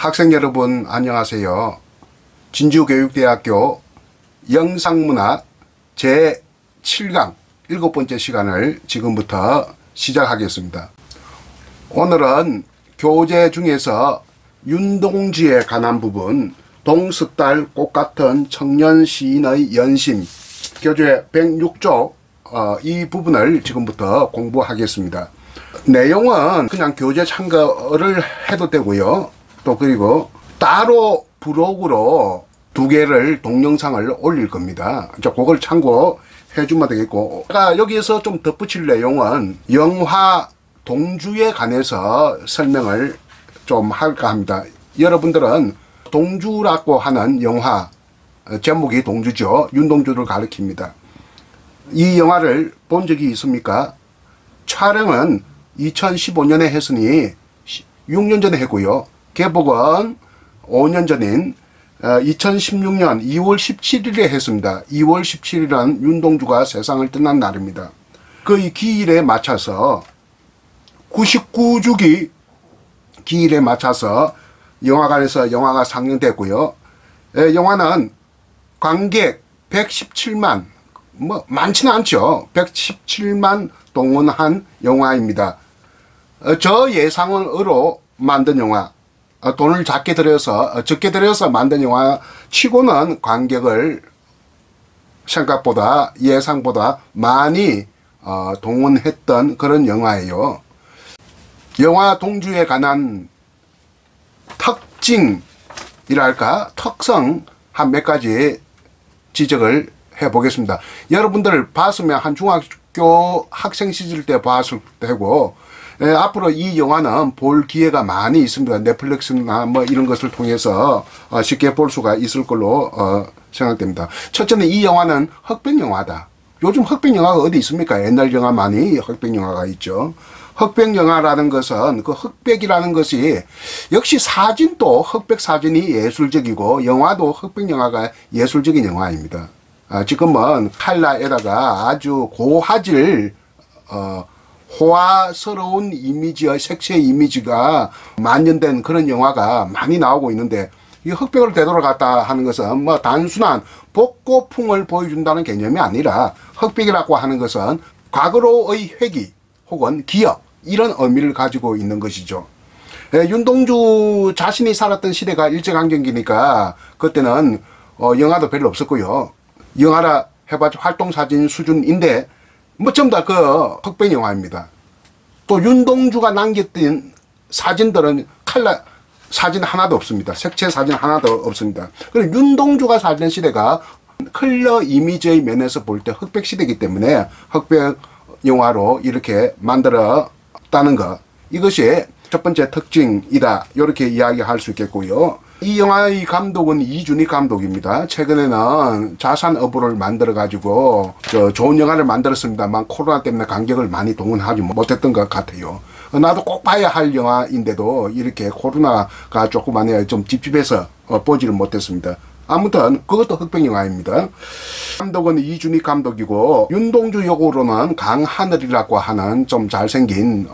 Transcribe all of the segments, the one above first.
학생 여러분 안녕하세요. 진주교육대학교 영상문화 제7강 7번째 시간을 지금부터 시작하겠습니다. 오늘은 교재 중에서 윤동주에 관한 부분, 동석달 꽃같은 청년 시인의 연심, 교재 106쪽 이 부분을 지금부터 공부하겠습니다. 내용은 그냥 교재 참고를 해도 되고요. 또 그리고 따로 블로그로 2개를 동영상을 올릴 겁니다. 그걸 참고해 주면 되겠고, 여기에서 좀 덧붙일 내용은 영화 동주에 관해서 설명을 좀 할까 합니다. 여러분들은 동주라고 하는 영화, 제목이 동주죠. 윤동주를 가리킵니다. 이 영화를 본 적이 있습니까? 촬영은 2015년에 했으니 6년 전에 했고요. 개봉은 5년 전인 2016년 2월 17일에 했습니다. 2월 17일은 윤동주가 세상을 떠난 날입니다. 그 기일에 맞춰서 99주기 기일에 맞춰서 영화관에서 영화가 상영됐고요. 영화는 관객 117만, 많지는 않죠. 117만 동원한 영화입니다. 저 예상으로 만든 영화, 돈을 적게 들여서 만든 영화 치고는 관객을 생각보다 예상보다 많이 동원했던 그런 영화예요. 영화 동주에 관한 특징이랄까, 특성 한 몇 가지 지적을 해보겠습니다. 여러분들 봤으면 한 중학교 학생 시절 때 봤을 테고, 앞으로 이 영화는 볼 기회가 많이 있습니다. 넷플릭스나 이런 것을 통해서 쉽게 볼 수가 있을 걸로 생각됩니다. 첫째는 이 영화는 흑백 영화다. 요즘 흑백 영화가 어디 있습니까? 옛날 영화 많이 흑백 영화가 있죠. 흑백 영화라는 것은, 그 흑백이라는 것이 역시 사진도 흑백 사진이 예술적이고 영화도 흑백 영화가 예술적인 영화입니다. 지금은 칼라에다가 아주 고화질 호화스러운 이미지의 색채 이미지가 만연된 그런 영화가 많이 나오고 있는데, 이 흑백을 되돌아갔다 하는 것은 단순한 복고풍을 보여준다는 개념이 아니라, 흑백이라고 하는 것은 과거로의 회귀 혹은 기억, 이런 의미를 가지고 있는 것이죠. 윤동주 자신이 살았던 시대가 일제강점기니까 그때는 영화도 별로 없었고요. 영화라 해봤자 활동사진 수준인데 전부 다 그 흑백 영화입니다. 또 윤동주가 남겼던 사진들은 칼라 사진 하나도 없습니다. 색채 사진 하나도 없습니다. 그리고 윤동주가 살던 시대가 컬러 이미지의 면에서 볼 때 흑백 시대이기 때문에 흑백 영화로 이렇게 만들었다는 것, 이것이 첫 번째 특징이다, 이렇게 이야기할 수 있겠고요. 이 영화의 감독은 이준익 감독입니다. 최근에는 자산어부를 만들어 가지고 좋은 영화를 만들었습니다만 코로나 때문에 관객을 많이 동원하지 못했던 것 같아요. 나도 꼭 봐야 할 영화인데도 이렇게 코로나가 조금 좀 찝찝해서 보지를 못했습니다. 아무튼 그것도 흑백 영화입니다. 감독은 이준익 감독이고, 윤동주 역으로는 강하늘이라고 하는 좀 잘생긴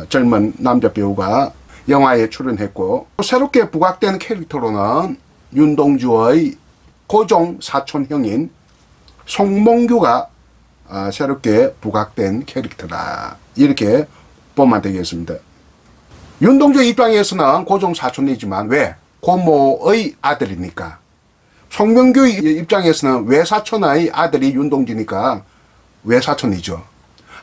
젊은 남자 배우가 영화에 출연했고, 새롭게 부각된 캐릭터로는 윤동주의 고종 사촌형인 송몽규가 새롭게 부각된 캐릭터다, 이렇게 보면 되겠습니다. 윤동주 입장에서는 고종 사촌이지만 왜? 고모의 아들이니까. 송명규 입장에서는 외사촌의 아들이 윤동주니까 외사촌이죠.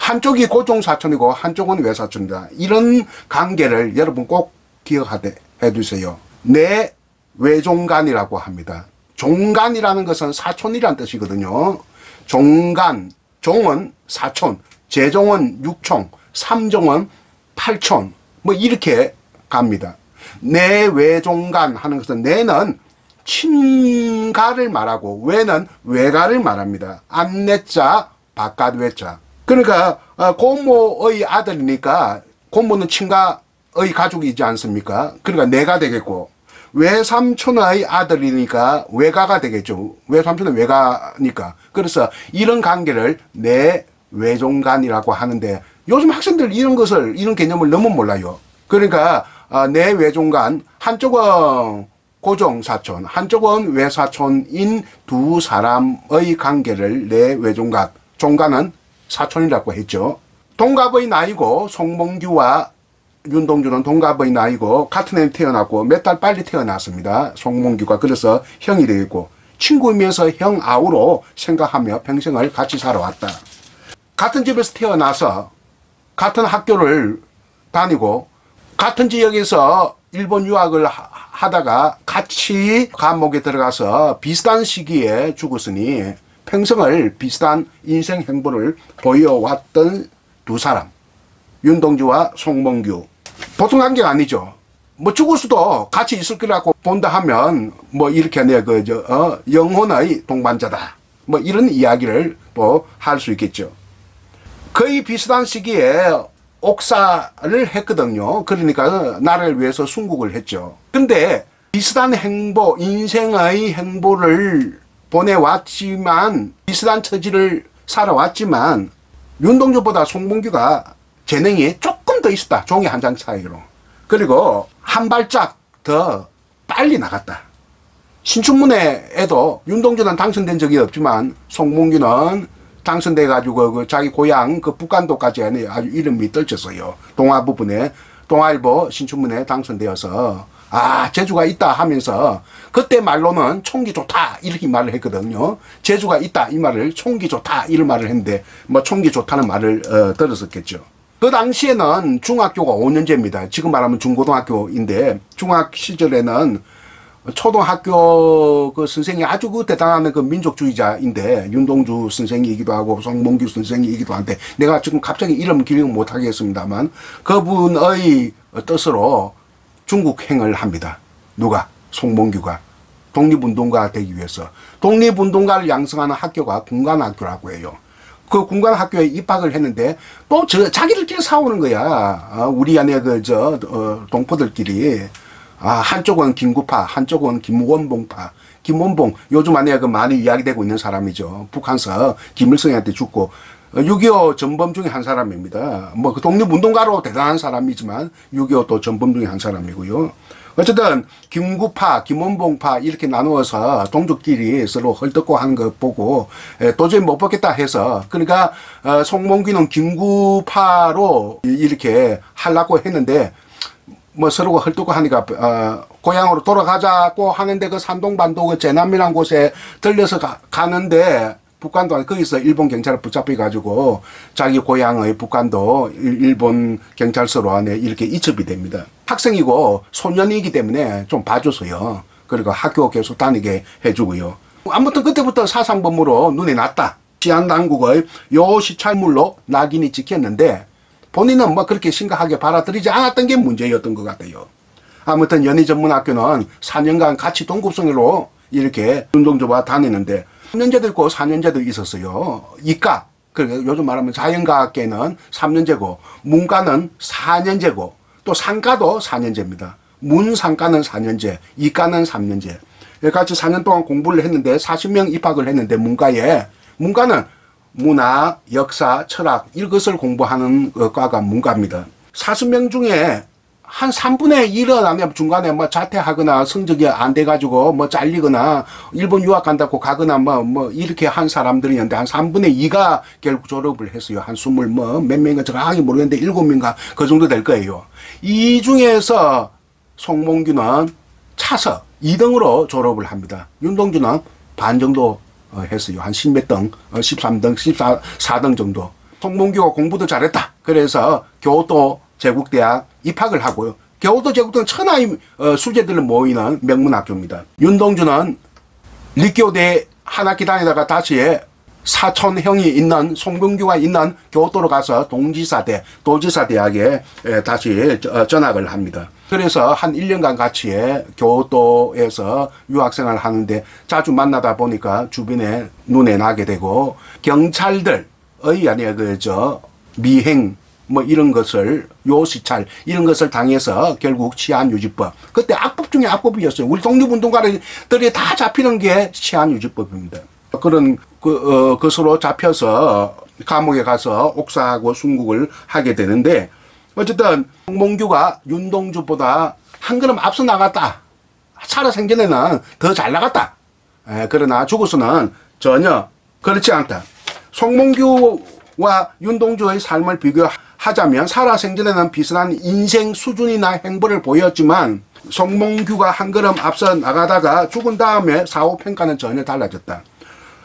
한쪽이 고종 사촌이고 한쪽은 외사촌이다. 이런 관계를 여러분 꼭 기억해 두세요. 내 외종간이라고 합니다. 종간이라는 것은 사촌이란 뜻이거든요. 종간, 종은 사촌, 제종은 육촌, 삼종은 팔촌, 이렇게 갑니다. 내 외종간 하는 것은, 내는 친가를 말하고 외는 외가를 말합니다. 안내자, 바깥 외자. 그러니까 고모의 아들이니까 고모는 친가의 가족이지 않습니까? 그러니까 내가 되겠고, 외삼촌의 아들이니까 외가가 되겠죠. 외삼촌은 외가니까. 그래서 이런 관계를 내 외종간이라고 하는데, 요즘 학생들 이런 개념을 너무 몰라요. 그러니까 내 외종간, 한쪽은 고종사촌, 한쪽은 외사촌인 두 사람의 관계를 내 외종간, 종간은 사촌이라고 했죠. 동갑의 나이고 송몽규와 윤동주는 동갑의 나이고 같은 해에 태어났고 몇 달 빨리 태어났습니다. 송몽규가. 그래서 형이 되겠고 친구이면서 형 아우로 생각하며 평생을 같이 살아왔다. 같은 집에서 태어나서 같은 학교를 다니고 같은 지역에서 일본 유학을 하다가 같이 감옥에 들어가서 비슷한 시기에 죽었으니 평생을 비슷한 인생 행보를 보여왔던 두 사람, 윤동주와 송몽규. 보통 관계가 아니죠. 뭐 죽을 수도 같이 있을 거라고 본다 하면 뭐 이렇게 내 영혼의 동반자다, 뭐 이런 이야기를 또 할 수 있겠죠. 거의 비슷한 시기에 옥사를 했거든요. 그러니까 나라를 위해서 순국을 했죠. 근데 비슷한 행보, 인생의 행보를 보내왔지만, 비슷한 처지를 살아왔지만 윤동주보다 송몽규가 재능이 조금 더 있었다. 종이 한 장 차이로. 그리고 한 발짝 더 빨리 나갔다. 신춘문예에도 윤동주는 당선된 적이 없지만 송몽규는 당선돼 가지고 그 자기 고향 그 북간도까지 아주 이름이 떨쳤어요. 동아 부분에 동아일보 신춘문예에 당선되어서 재주가 있다 하면서 그때 말로는 총기 좋다 이렇게 말을 했거든요. 재주가 있다 이 말을, 총기 좋다 이런 말을 했는데 뭐 총기 좋다는 말을 들었었겠죠. 그 당시에는 중학교가 5년제입니다. 지금 말하면 중고등학교인데 중학 시절에는 초등학교 그 선생이 아주 그 대단한 그 민족주의자인데 윤동주 선생이기도 하고 송몽규 선생이기도 한데 내가 지금 갑자기 이름 기억 못 하겠습니다만 그분의 뜻으로 중국행을 합니다. 누가? 송몽규가. 독립운동가가 되기 위해서. 독립운동가를 양성하는 학교가 군관학교라고 해요. 그 군관학교에 입학을 했는데 또 자기들끼리 싸우는 거야. 우리 안에 동포들끼리. 한쪽은 김구파, 한쪽은 김원봉파. 김원봉, 요즘 안에 많이 이야기되고 있는 사람이죠. 북한서 김일성한테 죽고 6.25 전범 중에 한 사람입니다. 뭐 그 독립운동가로 대단한 사람이지만 6.25 또 전범 중에 한 사람이고요. 어쨌든 김구파, 김원봉파 이렇게 나누어서 동족끼리 서로 헐뜯고 하는 거 보고 도저히 못 받겠다 해서, 그러니까 송몽규는 김구파로 이렇게 하려고 했는데 뭐 서로가 헐뜯고 하니까 고향으로 돌아가자고 하는데 그 산동반도 그 제남이라는 곳에 들려서 가는데 북한도 거기서 일본 경찰을 붙잡혀 가지고 자기 고향의 북한도 일본 경찰서로 안에 이렇게 이첩이 됩니다. 학생이고 소년이기 때문에 좀 봐줘서요. 그리고 학교 계속 다니게 해주고요. 아무튼 그때부터 사상범으로 눈에 났다. 치안당국의 요시찰물로 낙인이 찍혔는데 본인은 뭐 그렇게 심각하게 받아들이지 않았던 게 문제였던 것 같아요. 아무튼 연희전문학교는 4년간 같이 동급생으로 이렇게 윤동주와 다니는데 3년제도 있고 4년제도 있었어요. 이과, 그러니까 요즘 말하면 자연과학계는 3년제고 문과는 4년제고 또 상과도 4년제입니다. 문상과는 4년제, 이과는 3년제. 같이 4년 동안 공부를 했는데 40명 입학을 했는데 문과는 문화, 역사, 철학 이것을 공부하는 과가 문과입니다. 40명 중에 한 3분의 1은 아니면 중간에 뭐 자퇴하거나 성적이 안 돼가지고 뭐 잘리거나 일본 유학 간다고 가거나 뭐 이렇게 한 사람들이 있는데 한 3분의 2가 결국 졸업을 했어요. 한 20 뭐 몇 명인가 정확하게 모르겠는데 7명인가 그 정도 될 거예요. 이 중에서 송몽규는 차서 2등으로 졸업을 합니다. 윤동주는 반 정도 했어요. 한 10몇 등, 13등, 14등 정도. 송몽규가 공부도 잘했다. 그래서 교도 제국대학 입학을 하고요. 교도 제국대는 천하의 수재들을 모이는 명문학교입니다. 윤동주는立교대 한 학기 다니다가 다시 사촌 형이 있는 송병규가 있는 교도로 가서 도지사대학에 다시 전학을 합니다. 그래서 한 1년간 같이 교도에서 유학생활을 하는데 자주 만나다 보니까 주변에 눈에 나게 되고 경찰들의 미행 뭐 이런 것을 요시찰 이런 것을 당해서 결국 치안유지법, 그때 악법 중에 악법이었어요. 우리 독립운동가들이 다 잡히는 게 치안유지법입니다. 그런 것으로 잡혀서 감옥에 가서 옥사하고 순국을 하게 되는데 어쨌든 송몽규가 윤동주보다 한 걸음 앞서 나갔다. 살아생전에는 더 잘 나갔다. 그러나 죽어서는 전혀 그렇지 않다. 송몽규와 윤동주의 삶을 비교하자면 살아생전에는 비슷한 인생 수준이나 행보를 보였지만 송몽규가 한 걸음 앞서 나가다가 죽은 다음에 사후평가는 전혀 달라졌다.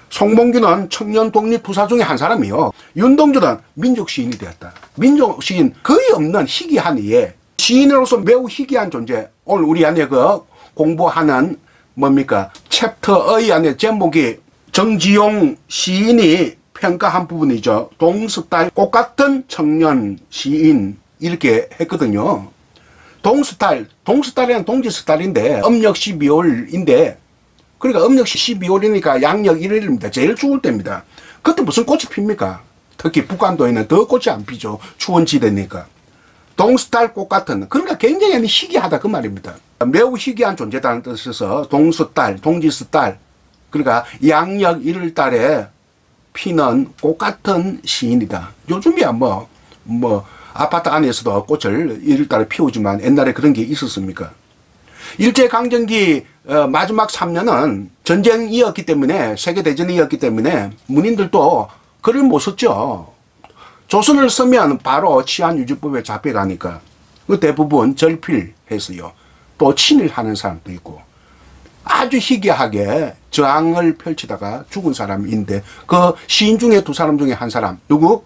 송몽규는 청년 독립투사 중에 한 사람이요. 윤동주는 민족시인이 되었다. 민족시인 거의 없는 희귀한 이에 시인으로서 매우 희귀한 존재. 오늘 우리 안에 그 공부하는 뭡니까 챕터의 안에 제목이 정지용 시인이 평가한 부분이죠. 동스달 꽃같은 청년 시인 이렇게 했거든요. 동스달에는 동지스달인데 음력 12월인데 그러니까 음력 12월이니까 양력 1일입니다. 제일 추울 때입니다. 그때 무슨 꽃이 핍니까? 특히 북한도에는 더 꽃이 안 피죠. 추운 지대니까. 동스달 꽃 같은 그러니까 굉장히 희귀하다 그 말입니다. 매우 희귀한 존재다는 뜻에서 동스달, 동지스달 그러니까 양력 1월 달에 피는 꽃 같은 시인이다. 요즘이야 뭐 아파트 안에서도 꽃을 1월 달에 피우지만 옛날에 그런 게 있었습니까? 일제강점기 마지막 3년은 전쟁이었기 때문에 세계대전이었기 때문에 문인들도 글을 못 썼죠. 조선을 쓰면 바로 치안유지법에 잡혀가니까 그 대부분 절필했어요. 또 친일하는 사람도 있고 아주 희귀하게 저항을 펼치다가 죽은 사람인데 그 시인 중에 두 사람 중에 한 사람 누구?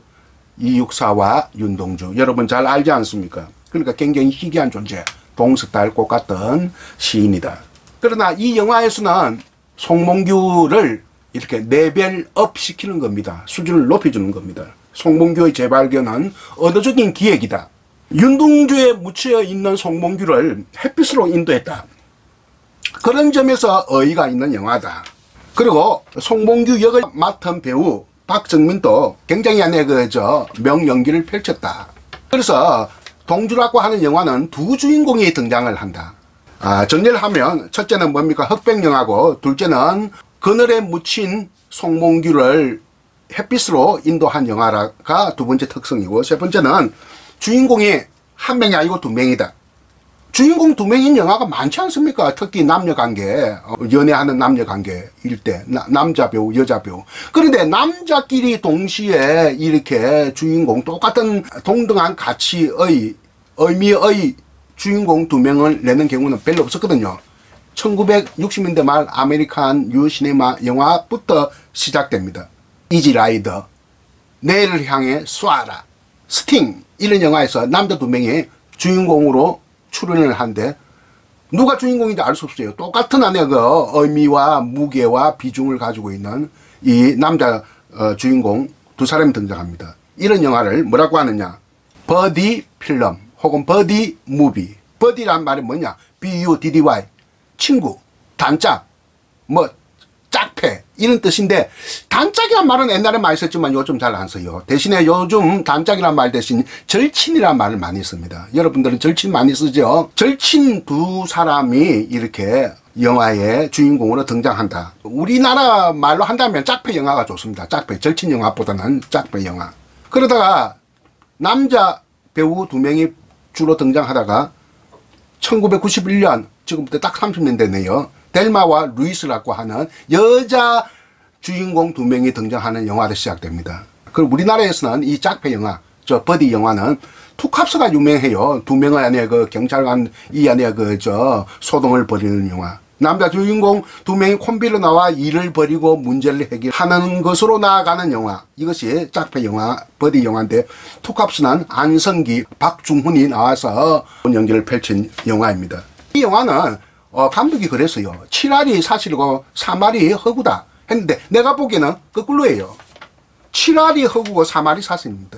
이육사와 윤동주 여러분 잘 알지 않습니까? 그러니까 굉장히 희귀한 존재 동스달 꽃 같은 시인이다. 그러나 이 영화에서는 송몽규를 이렇게 레벨업 시키는 겁니다. 수준을 높여주는 겁니다. 송몽규의 재발견은 의도적인 기획이다. 윤동주에 묻혀 있는 송몽규를 햇빛으로 인도했다. 그런 점에서 의의가 있는 영화다. 그리고 송몽규 역을 맡은 배우 박정민도 굉장히 명연기를 펼쳤다. 그래서 동주라고 하는 영화는 두 주인공이 등장을 한다. 정리를 하면 첫째는 뭡니까? 흑백영화고 둘째는 그늘에 묻힌 송몽규를 햇빛으로 인도한 영화가 두 번째 특성이고 세 번째는 주인공이 한 명이 아니고 두 명이다. 주인공 두 명인 영화가 많지 않습니까? 특히 남녀관계, 연애하는 남녀관계일 때 남자 배우, 여자 배우. 그런데 남자끼리 동시에 이렇게 주인공 똑같은 동등한 가치의 의미의 주인공 두 명을 내는 경우는 별로 없었거든요. 1960년대 말 아메리칸 뉴시네마 영화부터 시작됩니다. 이지 라이더, 내일을 향해 쏴라, 스팅 이런 영화에서 남자 두 명이 주인공으로 출연을 한데 누가 주인공인지 알 수 없어요. 똑같은 안에 그 의미와 무게와 비중을 가지고 있는 이 남자 주인공 두 사람이 등장합니다. 이런 영화를 뭐라고 하느냐? 버디 필름 혹은 버디 무비. 버디란 말이 뭐냐? BUDDY 친구, 단짝, 짝패 이런 뜻인데 단짝이란 말은 옛날에 많이 썼지만 요즘 잘 안 써요. 대신에 요즘 단짝이란 말 대신 절친이란 말을 많이 씁니다. 여러분들은 절친 많이 쓰죠. 절친 두 사람이 이렇게 영화의 주인공으로 등장한다. 우리나라 말로 한다면 짝패 영화가 좋습니다. 짝패, 절친 영화보다는 짝패 영화. 그러다가 남자 배우 두 명이 주로 등장하다가 1991년 지금부터 딱 30년 되네요. 델마와 루이스라고 하는 여자 주인공 두 명이 등장하는 영화로 시작됩니다. 그리고 우리나라에서는 이 짝패 영화, 버디 영화는 투캅스가 유명해요. 두 명의 안에 경찰관 이 안에 소동을 벌이는 영화. 남자 주인공 두 명이 콤비로 나와 일을 벌이고 문제를 해결하는 것으로 나아가는 영화. 이것이 짝패 영화, 버디 영화인데 투캅스는 안성기, 박중훈이 나와서 연기를 펼친 영화입니다. 이 영화는 감독이 그랬어요. 7알이 사실이고 3알이 허구다 했는데 내가 보기에는 거꾸로예요. 7알이 허구고 3알이 사실입니다.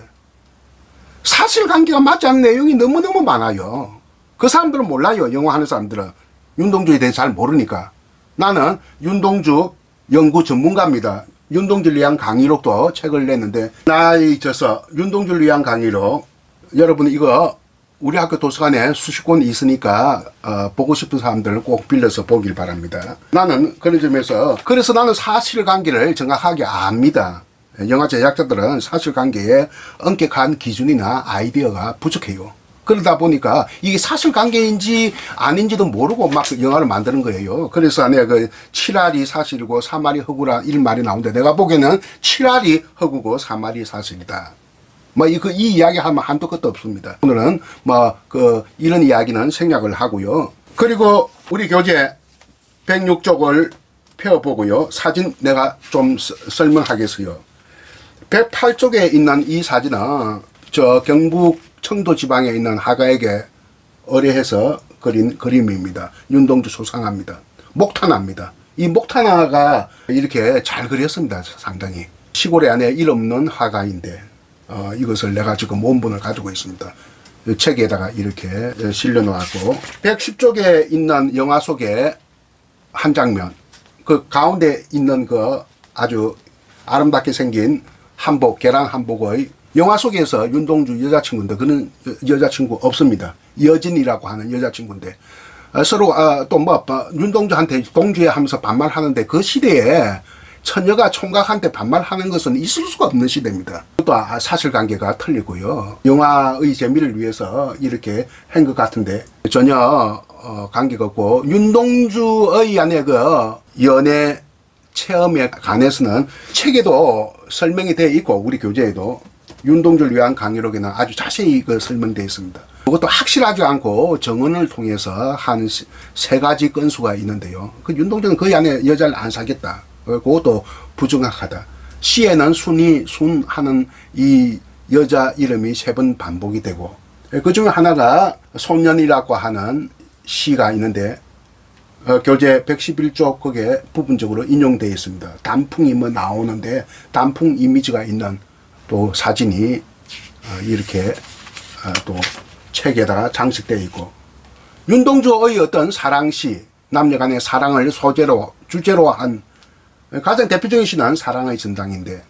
사실관계가 맞지 않는 내용이 너무너무 많아요. 그 사람들은 몰라요. 영화 하는 사람들은. 윤동주에 대해 잘 모르니까. 나는 윤동주 연구 전문가입니다. 윤동주를 위한 강의록도 책을 냈는데 나이 져서 윤동주를 위한 강의록 여러분 이거 우리 학교 도서관에 수십 권 있으니까 보고 싶은 사람들은 꼭 빌려서 보길 바랍니다. 나는 그런 점에서 그래서 나는 사실관계를 정확하게 압니다. 영화 제작자들은 사실관계에 엄격한 기준이나 아이디어가 부족해요. 그러다 보니까 이게 사실관계인지 아닌지도 모르고 막 영화를 만드는 거예요. 그래서 내가 그 7알이 사실이고 3알이 허구라 이런 말이 나오는데 내가 보기에는 7알이 허구고 3알이 사실이다. 뭐 이 이야기 하면 한도 끝도 없습니다. 오늘은 뭐 이런 이야기는 생략을 하고요. 그리고 우리 교재 106쪽을 펴보고요. 사진 내가 좀 설명하겠어요. 108쪽에 있는 이 사진은 저 경북 청도 지방에 있는 화가에게 의뢰해서 그린 그림입니다. 윤동주 소상화입니다. 목타나입니다. 이 목타나가 이렇게 잘 그렸습니다. 상당히. 시골에 안에 일 없는 화가인데 이것을 내가 지금 원본을 가지고 있습니다. 책에다가 이렇게 실려 놓았고 110쪽에 있는 영화 속에 한 장면 그 가운데 있는 그 아주 아름답게 생긴 한복 계란 한복의 영화 속에서 윤동주 여자친구인데 그는 여자친구 없습니다. 여진이라고 하는 여자친구인데 서로 또 뭐 윤동주한테 동주에 하면서 반말하는데 그 시대에 처녀가 총각한테 반말하는 것은 있을 수가 없는 시대입니다. 또 사실관계가 틀리고요. 영화의 재미를 위해서 이렇게 한 것 같은데 전혀 관계가 없고 윤동주의 안에 그 연애 체험에 관해서는 책에도 설명이 되어 있고 우리 교재에도 윤동주를 위한 강의록에는 아주 자세히 설명되어 있습니다. 그것도 확실하지 않고 정언을 통해서 한 3가지 건수가 있는데요. 그 윤동주는 그 안에 여자를 안 사겠다. 그것도 부정확하다. 시에는 순 하는 이 여자 이름이 3번 반복이 되고 그 중에 하나가 소년이라고 하는 시가 있는데 교재 111쪽 거기에 부분적으로 인용되어 있습니다. 단풍이 뭐 나오는데 단풍 이미지가 있는 또 사진이 이렇게 또 책에다가 장식되어 있고 윤동주의 어떤 사랑시 남녀간의 사랑을 주제로 한 가장 대표적인 시는 사랑의 전당인데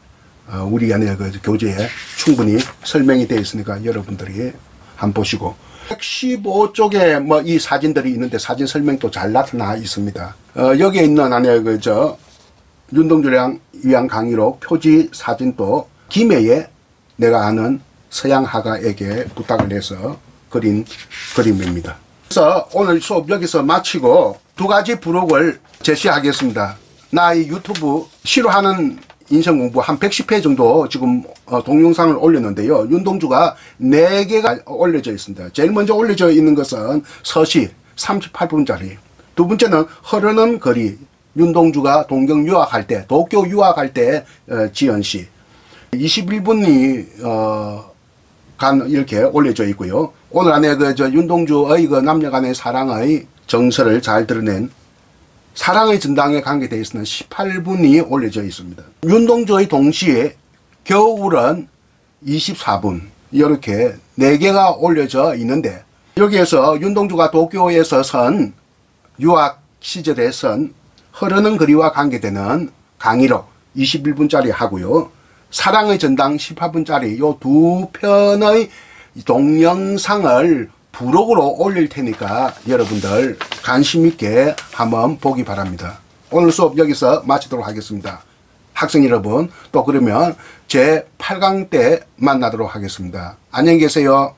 우리 안에 그 교재에 충분히 설명이 되어 있으니까 여러분들이 한번 보시고 115쪽에 뭐 이 사진들이 있는데 사진 설명도 잘 나타나 있습니다. 여기에 있는 안에 윤동주를 위한 강의록 표지 사진도 김해에 내가 아는 서양 화가에게 부탁을 해서 그린 그림입니다. 그래서 오늘 수업 여기서 마치고 2가지 부록을 제시하겠습니다. 나 이 유튜브 싫어하는 인성공부 한 110회 정도 지금 동영상을 올렸는데요. 윤동주가 4개가 올려져 있습니다. 제일 먼저 올려져 있는 것은 서시 38분짜리. 두 번째는 흐르는 거리. 윤동주가 동경 유학할 때, 도쿄 유학할 때 지은 시. 21분이 이렇게 올려져 있고요. 오늘 안에 윤동주의 남녀간의 사랑의 정서를 잘 드러낸 사랑의 전당에 관계되어 있는 18분이 올려져 있습니다. 윤동주의 동시에 겨울은 24분 이렇게 4개가 올려져 있는데 여기에서 윤동주가 도쿄에서 선 유학 시절에 선 흐르는 거리와 관계되는 강의록 21분짜리 하고요. 사랑의 전당 18분짜리 요 2편의 동영상을 부록으로 올릴 테니까 여러분들 관심 있게 한번 보기 바랍니다. 오늘 수업 여기서 마치도록 하겠습니다. 학생 여러분 또 그러면 제 8강 때 만나도록 하겠습니다. 안녕히 계세요.